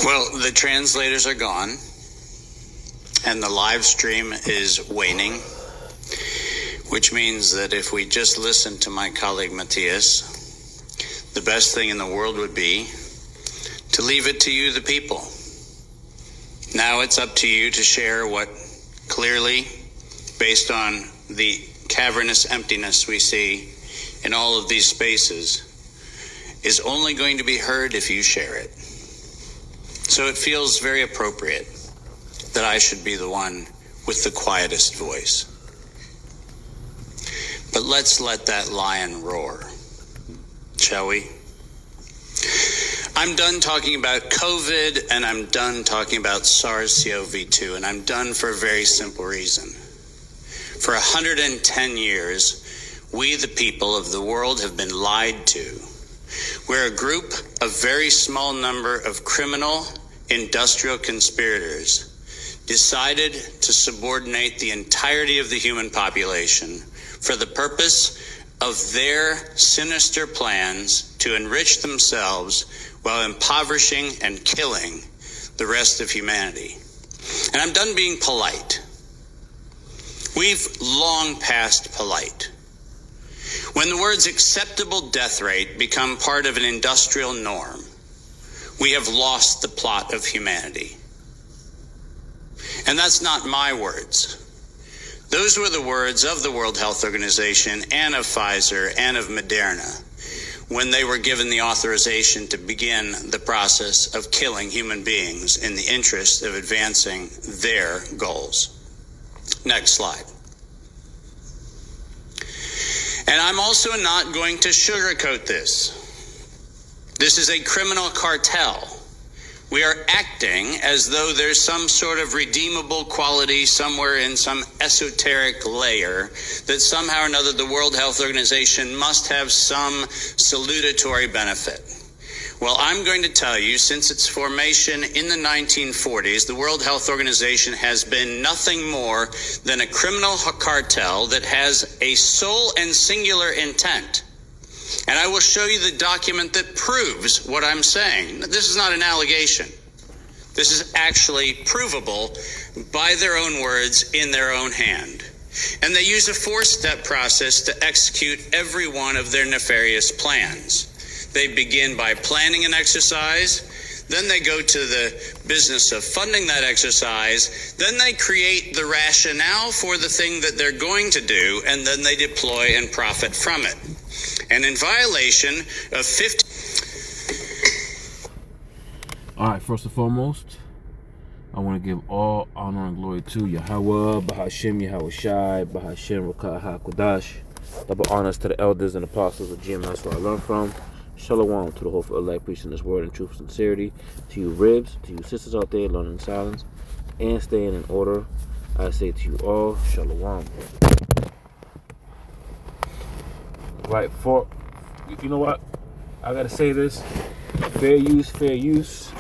Well, the translators are gone, and the live stream is waning, which means that if we just listen to my colleague Matthias, the best thing in the world would be to leave it to you, the people. Now it's up to you to share what clearly, based on the cavernous emptiness we see in all of these spaces, is only going to be heard if you share it. So it feels very appropriate that I should be the one with the quietest voice. But let's let that lion roar, shall we? I'm done talking about COVID, and I'm done talking about SARS-CoV-2, and I'm done for a very simple reason. For 110 years, we, the people of the world, have been lied to. We're a group, a very small number of criminal industrial conspirators decided to subordinate the entirety of the human population for the purpose of their sinister plans to enrich themselves while impoverishing and killing the rest of humanity. And I'm done being polite. We've long passed polite. When the words acceptable death rate become part of an industrial norm, we have lost the plot of humanity. And that's not my words. Those were the words of the World Health Organization and of Pfizer and of Moderna when they were given the authorization to begin the process of killing human beings in the interest of advancing their goals. Next slide. And I'm also not going to sugarcoat this. This is a criminal cartel. We are acting as though there's some sort of redeemable quality somewhere in some esoteric layer that somehow or another the World Health Organization must have some salutatory benefit. Well, I'm going to tell you, since its formation in the 1940s, the World Health Organization has been nothing more than a criminal cartel that has a sole and singular intent. And I will show you the document that proves what I'm saying. This is not an allegation. This is actually provable by their own words in their own hand. And they use a four-step process to execute every one of their nefarious plans. They begin by planning an exercise, then they go to the business of funding that exercise, then they create the rationale for the thing that they're going to do, and then they deploy and profit from it. And in violation of 50... All right, first and foremost, I want to give all honor and glory to Yahweh, Bahashem, Yahweh Shai, Bahashem, Rakah HaKodash. Double honors to the elders and apostles of GMS where I learned from. Shalom to the hopeful elect preaching this word in truth and sincerity. To you ribs, to you sisters out there learning in silence and staying in order, I say to you all, Shalom. Right, you know what? I gotta say this. Fair use,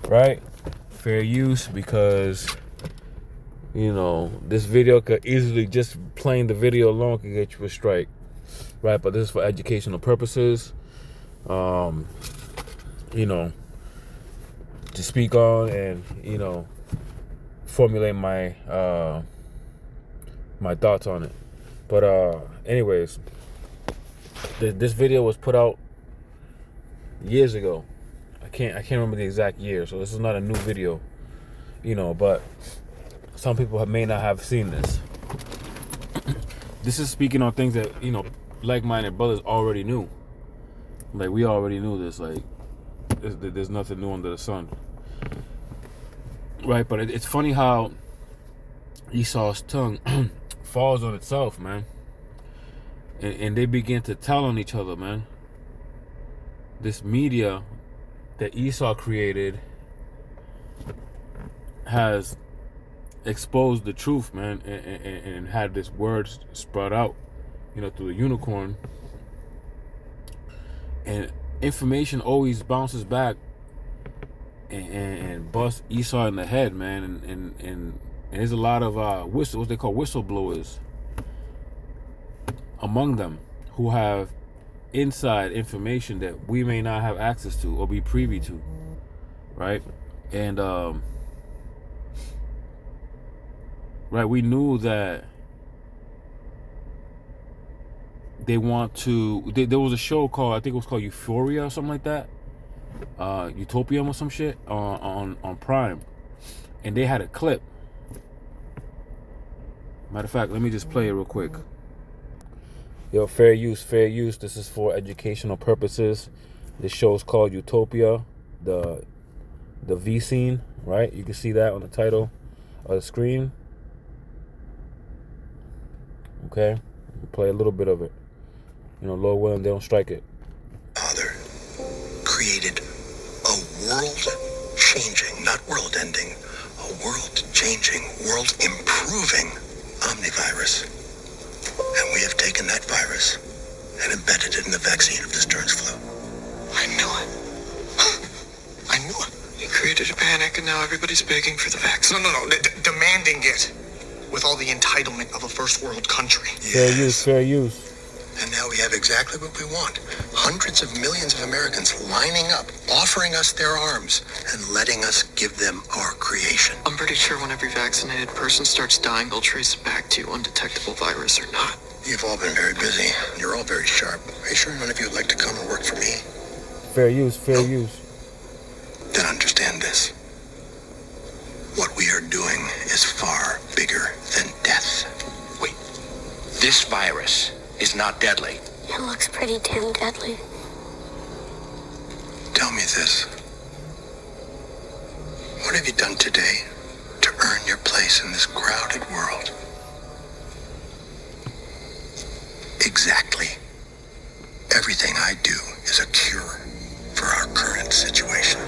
right? Fair use, because, you know, this video could easily, just playing the video alone could get you a strike, right? But this is for educational purposes. You know, to speak on and, you know, formulate my my thoughts on it. But anyways, this video was put out years ago. I can't remember the exact year, so this is not a new video, you know, but some people may not have seen this. This is speaking on things that, you know, like-minded brothers already knew. Like, we already knew this. Like, there's nothing new under the sun, right? But it's funny how Esau's tongue falls on itself, man. And they begin to tell on each other, man. This media that Esau created has exposed the truth, man, and had this word spread out, you know, through the unicorn. And information always bounces back and busts Esau in the head, man. And there's a lot of what they call whistleblowers among them who have inside information that we may not have access to or be privy to. right? And right, we knew that they want to. There was a show called, I think it was called Euphoria or something like that, Utopium or some shit on Prime, and they had a clip. Matter of fact, let me just play it real quick. Yo, fair use, fair use. This is for educational purposes. This show is called Utopia, the V scene, right? You can see that on the title of the screen. Okay, play a little bit of it. You know, Lord willing, they don't strike it. Father created a world-changing, not world-ending, a world-changing, world-improving omnivirus. And we have taken that virus and embedded it in the vaccine of this Stearns flu. I knew it. I knew it. You created a panic and now everybody's begging for the vaccine. No. Demanding it with all the entitlement of a first world country. Fair use, fair use. And now we have exactly what we want. Hundreds of millions of Americans lining up, offering us their arms, and letting us give them our creation. I'm pretty sure when every vaccinated person starts dying, they'll trace it back to undetectable virus or not. You've all been very busy. You're all very sharp. Are you sure none of you would like to come and work for me? Fair use, fair use. Then understand this. What we are doing is far bigger than death. Wait, this virus is not deadly. It looks pretty damn deadly. Tell me this. What have you done today to earn your place in this crowded world? Exactly. Everything I do is a cure for our current situation.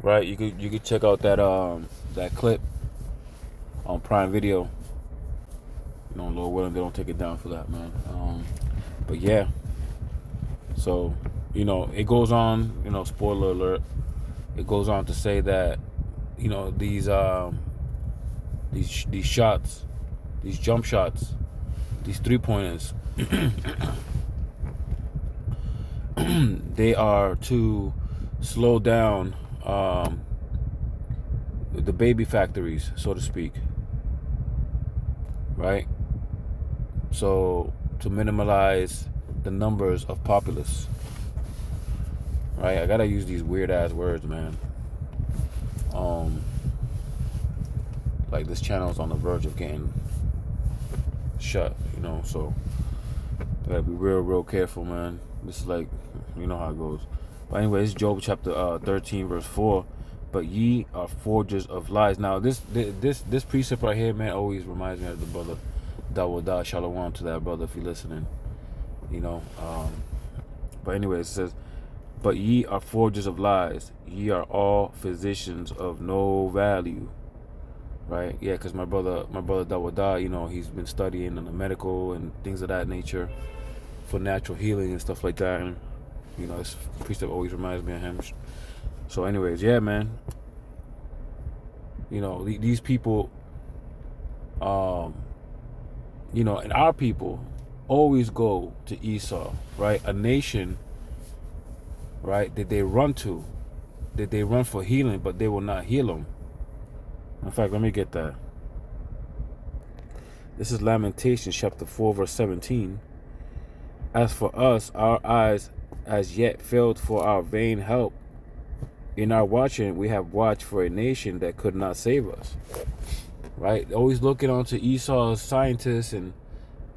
Right, you could check out that clip on Prime Video. You know, Lord willing, they don't take it down for that, man. But yeah, so you know, it goes on. You know, spoiler alert. It goes on to say that, you know, these shots, these jump shots, these 3-pointers, they are to slow down the baby factories, so to speak, right? So to minimize the numbers of populace, right? I gotta use these weird ass words, man. Like this channel is on the verge of getting shut, you know, so I gotta be real careful, man. This is like, you know how it goes. But anyway, it's Job chapter 13 verse 4. But ye are forgers of lies. Now this precept right here, man, always reminds me of the brother Dawada. Shalom to that brother if you're listening. You know. But anyway, it says, but ye are forgers of lies. Ye are all physicians of no value. Right? Yeah, because my brother Dawada, you know, he's been studying on the medical and things of that nature for natural healing and stuff like that. And you know, this precept always reminds me of him. So anyways, yeah, man. You know, these people, you know, and our people always go to Esau, right? A nation, right, that they run to, that they run for healing, but they will not heal them. In fact, let me get that. This is Lamentations chapter 4 verse 17. As for us, our eyes as yet failed for our vain help. In our watching, we have watched for a nation that could not save us. Right? Always looking onto Esau's scientists and,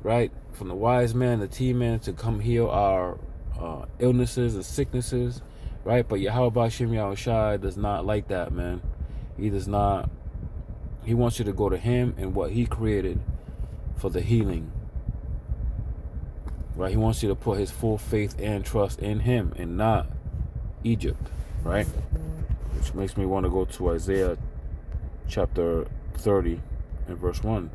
right, from the wise man, the T-man, to come heal our illnesses and sicknesses. Right? But Yahweh B'Shem Yahushai does not like that, man. He does not. He wants you to go to him and what he created for the healing. Right? He wants you to put his full faith and trust in him and not Egypt. Right? Which makes me want to go to Isaiah chapter 30 and verse 1.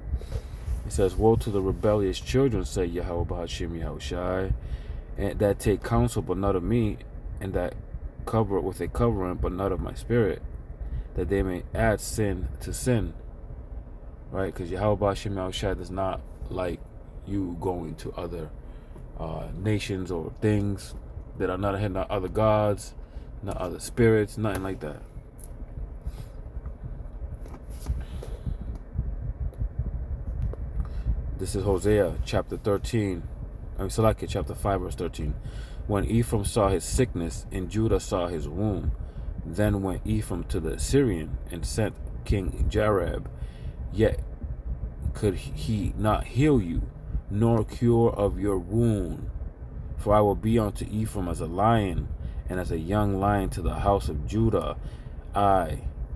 It says, woe to the rebellious children, say Yahweh B'Hashem Yahushai, and that take counsel but not of me, and that cover it with a covering but not of my spirit, that they may add sin to sin. Right? Because Yahweh B'Hashem Yahushai does not like you going to other nations or things that are not other gods, not other spirits, nothing like that. This is Hosea chapter 13. Salakia chapter 5 verse 13. When Ephraim saw his sickness and Judah saw his wound, then went Ephraim to the Syrian and sent King Jareb, yet could he not heal you, nor cure of your wound. For I will be unto Ephraim as a lion, and as a young lion to the house of Judah.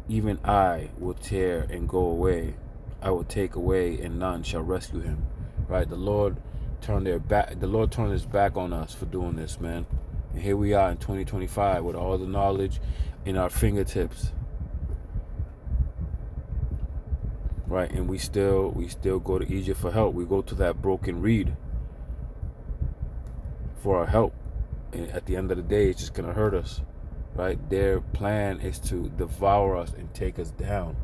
Even I, will tear and go away. I will take away, and none shall rescue him. Right? The Lord turned his back on us for doing this, man. And here we are in 2025 with all the knowledge in our fingertips. Right? And we still go to Egypt for help. We go to that broken reed for our help. And at the end of the day, it's just gonna hurt us. Right? Their plan is to devour us and take us down.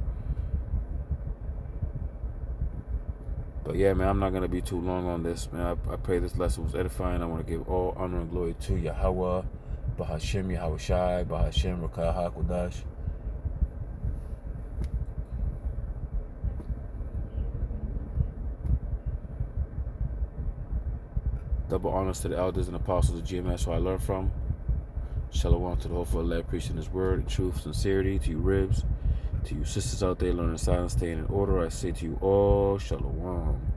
But yeah, man, I'm not gonna be too long on this, man. I pray this lesson was edifying. I want to give all honor and glory to Yahweh, Bahashem Yahushai, Bahashem Rakah HaKodash. Double honors to the elders and apostles of GMS who I learned from. Shalom to the hopeful elect preaching his word in truth, sincerity. To you ribs, to you sisters out there learning silence, staying in order, I say to you all, Shalom.